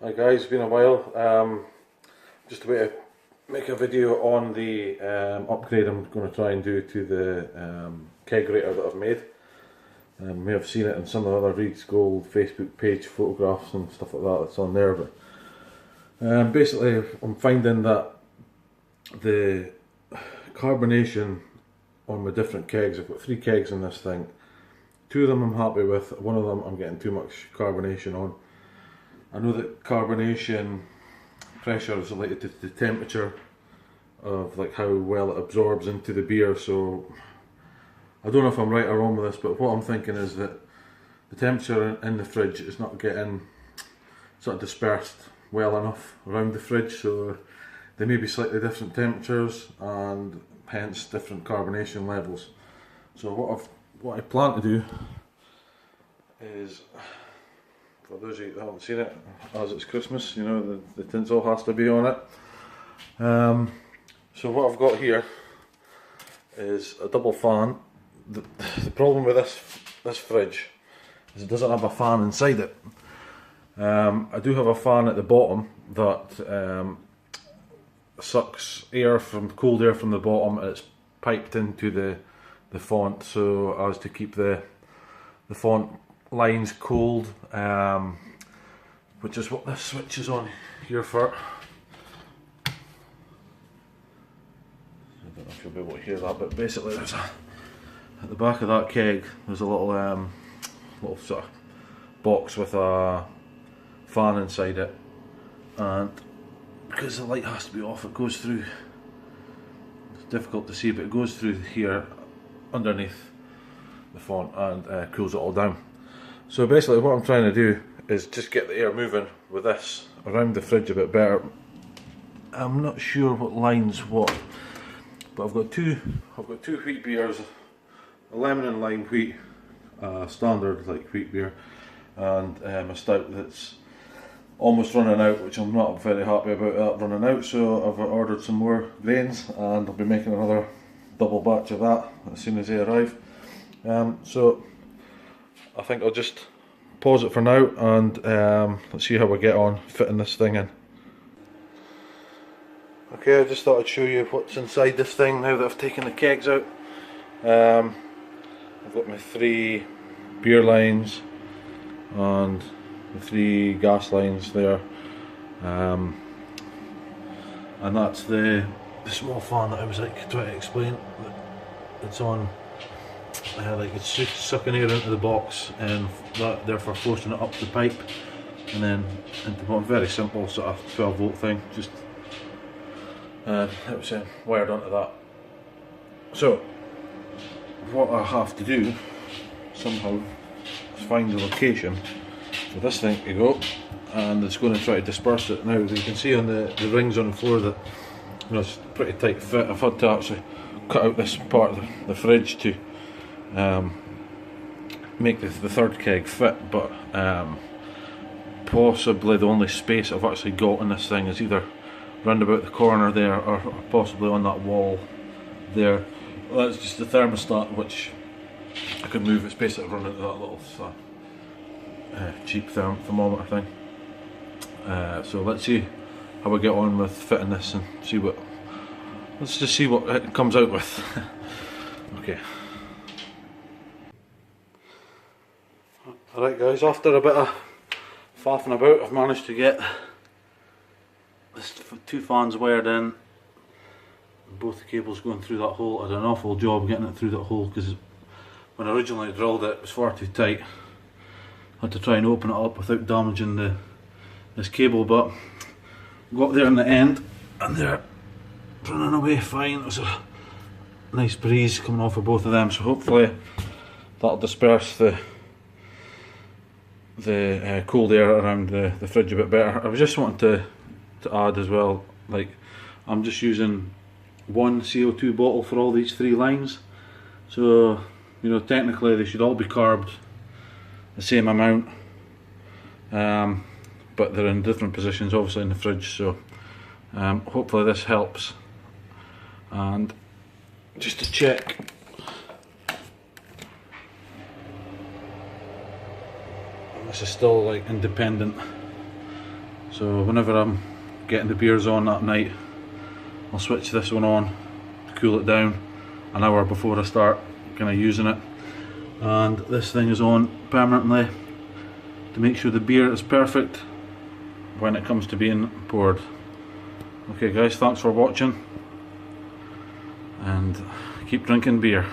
Hi guys, it's been a while. Just a way to make a video on the upgrade I'm going to try and do to the Kegerator that I've made. You may have seen it in some of the other Reed's Gold Facebook page photographs and stuff like that that's on there. But basically, I'm finding that the carbonation on my different kegs, I've got 3 kegs in this thing. 2 of them I'm happy with, one of them I'm getting too much carbonation on. I know that carbonation pressure is related to the temperature of like how well it absorbs into the beer, so I don't know if I'm right or wrong with this, but what I'm thinking is that the temperature in the fridge is not getting sort of dispersed well enough around the fridge, so they may be slightly different temperatures and hence different carbonation levels. So what I plan to do is, for those of you that haven't seen it, as it's Christmas, you know, the tinsel has to be on it. So what I've got here is a double fan. The problem with this fridge is it doesn't have a fan inside it. I do have a fan at the bottom that sucks air from cold air from the bottom, and it's piped into the font so as to keep the font lines cold, which is what this switch is on here for. I don't know if you'll be able to hear that, but basically there's at the back of that keg there's a little sort of box with a fan inside it, and because the light has to be off, it goes through, it's difficult to see, but it goes through here underneath the font and cools it all down. So basically what I'm trying to do is just get the air moving with this around the fridge a bit better. I'm not sure what line's what, but I've got two wheat beers, a lemon and lime wheat, standard like wheat beer, and a stout that's almost running out, which I'm not very happy about that running out, so I've ordered some more grains and I'll be making another double batch of that as soon as they arrive. So I think I'll just pause it for now and let's see how we get on fitting this thing in. Okay, I just thought I'd show you what's inside this thing now that I've taken the kegs out. I've got my 3 beer lines and the 3 gas lines there, and that's the small fan that I was like trying to explain. It's on, like it's sucking air into the box and that therefore forcing it up the pipe and then into the bottom. Very simple sort of 12-volt thing, just it was wired onto that. So what I have to do somehow is find the location for this thing to go, and it's going to try to disperse it. Now you can see on the rings on the floor that, you know, it's a pretty tight fit. I've had to actually cut out this part of the fridge to make the 3rd keg fit, but possibly the only space I've actually got in this thing is either round about the corner there or possibly on that wall there. Well, that's just the thermostat, which I could move. It's basically run into that little cheap thermometer thing. So let's see how we get on with fitting this and see what. Let's just see what it comes out with. Okay. Alright guys, after a bit of faffing about, I've managed to get this 2 fans wired in. Both the cables going through that hole. I did an awful job getting it through that hole because when I originally drilled it, it was far too tight. I had to try and open it up without damaging this cable, but got there in the end and they're running away fine. There's a nice breeze coming off of both of them, so hopefully that'll disperse the cold air around the fridge a bit better. I was just wanting to add as well, like I'm just using 1 CO2 bottle for all these 3 lines, so you know technically they should all be carbed the same amount, but they're in different positions obviously in the fridge, so hopefully this helps. And just to check, this is still like independent, So whenever I'm getting the beers on at night, I'll switch this one on to cool it down an hour before I start kind of using it, and this thing is on permanently to make sure the beer is perfect when it comes to being poured. Okay guys, thanks for watching, and keep drinking beer.